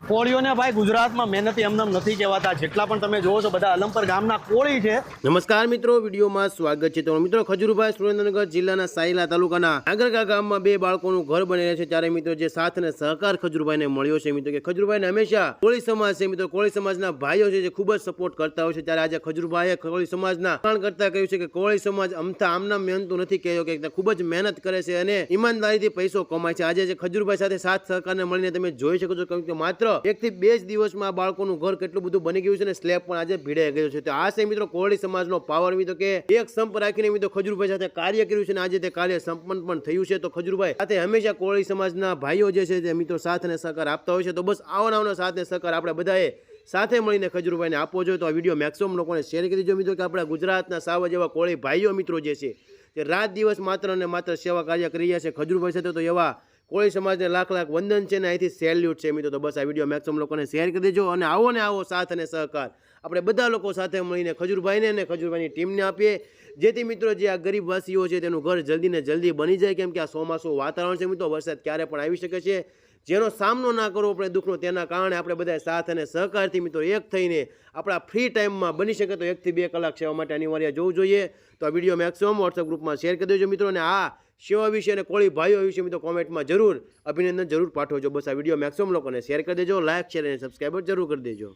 કોળીઓને ભાઈ ગુજરાતમાં મહેનતી એમનેમ નથી કહેવાતા. જેટલા પણ તમે જોવો છો બધા અલમપર ગામના કોળી છે. નમસ્કાર મિત્રો, વિડીયોમાં સ્વાગત છે. તો મિત્રો, ખજૂરભાઈ સુરેન્દ્રનગર જિલ્લાના સાયલા તાલુકાના નાગરકા ગામમાં બે બાળકોનું ઘર બની રહ્યા છે. ત્યારે મિત્રો જે સાથ અને સહકાર ખજૂરભાઈને મળ્યો છે. મિત્રો કે ખજૂરભાઈને હંમેશા કોળી સમાજ છે, મિત્રો કોળી સમાજના ભાઈઓ છે જે ખૂબ જ સપોર્ટ કરતા હોય છે. ત્યારે આજે ખજૂરભાઈએ કોળી સમાજના કાણ કરતા કહ્યું છે કે કોળી સમાજ અમથા આમના મહેનતું નથી કહ્યો કે ખૂબ જ મહેનત કરે છે અને ઈમાનદારીથી પૈસો કમાય છે. આજે જે ખજૂરભાઈ સાથે સાથ સહકારને મળીને તમે જોઈ શકો છો કે માત્ર 1 થી 2 જ દિવસમાં બાળકોનું ઘર કેટલું બધું બની ગયું છે અને સ્લેબ પણ આજે ભીડાઈ ગયો છે. તો આ છે મિત્રો કોળી સમાજનો પાવર. મિત્રો કે એક સંપ રાખીને મિત્રો ખજૂરભાઈ સાથે કાર્ય કર્યું છે અને આજે તે કાર્ય સંપન્ન પણ થયું છે. તો ખજૂરભાઈ સાથે હંમેશા કોળી સમાજના ભાઈઓ જે છે તે મિત્રો સાથ અને સહકાર આપતા હોય છે. તો બસ આવો સાથ અને સહકાર આપણે બધાએ સાથે મળીને ખજૂરભાઈને આપવો જોઈએ. તો આ વિડીયો મેક્સિમમ લોકોને શેર કરી દેજો. મિત્રો કે આપણા ગુજરાતના સાવ જેવા કોળી ભાઈઓ મિત્રો જે છે તે રાત દિવસ માત્ર અને માત્ર સેવા કાર્ય કરી રહ્યા છે. ખજૂરભાઈ સાથે તો એવા કોળી સમાજને લાખ વંદન છે ને અહીંથી સેલ્યુટ છે. મિત્રો તો બસ આ વિડીયો મેક્સિમમ લોકોને શેર કરી દેજો અને આવો સાથ અને સહકાર આપણે બધા લોકો સાથે મળીને ખજૂરભાઈને અને ખજૂરભાઈની ટીમને આપીએ, જેથી મિત્રો જે આ ગરીબ વાસીઓ છે તેનું ઘર જલ્દી ને જલ્દી બની જાય. કેમ કે આ ચોમાસું વાતાવરણ છે મિત્રો, વરસાદ ક્યારે પણ આવી શકે છે. જેનો સામનો ના કરવો પડે દુઃખનો, તેના કારણે આપણે બધા સાથ અને સહકારથી મિત્રો એક થઈને આપણા ફ્રી ટાઈમમાં બની શકે તો 1 થી 2 કલાક સેવા માટે અનિવાર્ય જવું જોઈએ. તો આ વિડીયો મેક્સિમમ વોટ્સઅપ ગ્રુપમાં શેર કરી દેજો મિત્રો. અને આ સેવા વિશે અને કોળી ભાઈઓ વિશે મિત્રો કોમેન્ટમાં જરૂર અભિનંદન જરૂર પાઠવજો. બસ આ વિડીયો મેક્સિમમ લોકોને શેર કરી દેજો, લાઈક શેર અને સબસ્ક્રાઈબર જરૂર કરી દેજો.